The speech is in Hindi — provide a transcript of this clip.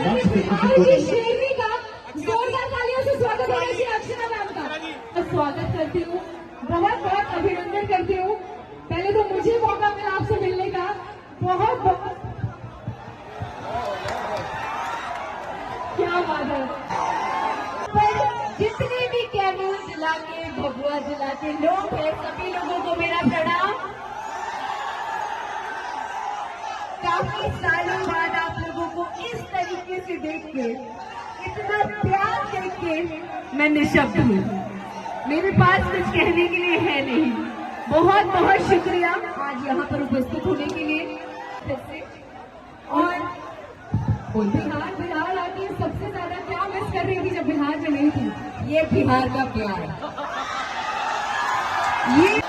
मंच पे किसी को नहीं। जोरदार तालियों से स्वागत होना चाहिए अर्चना मैम का। स्वागत करती हूँ, बहुत बहुत अभिनंदन करती हूँ। पहले तो मुझे मौका मिला आपसे मिलने का, बहुत बहुत क्या बात है। पर जितने भी कैमूर जिला के, भभुआ जिला के लोग हैं, सभी लोगों को मेरा प्रणाम। काफी सालों बाद आप लोगों को इस तरीके से देख के, इतना प्यार देख के मैं निशब्द हूँ। मेरे पास कुछ कहने के लिए है नहीं। बहुत बहुत शुक्रिया आज यहाँ पर उपस्थित होने के लिए फिर से। और बिहार आके सबसे ज्यादा क्या मिस कर रही थी जब बिहार में नहीं थी? ये बिहार का प्यार, ये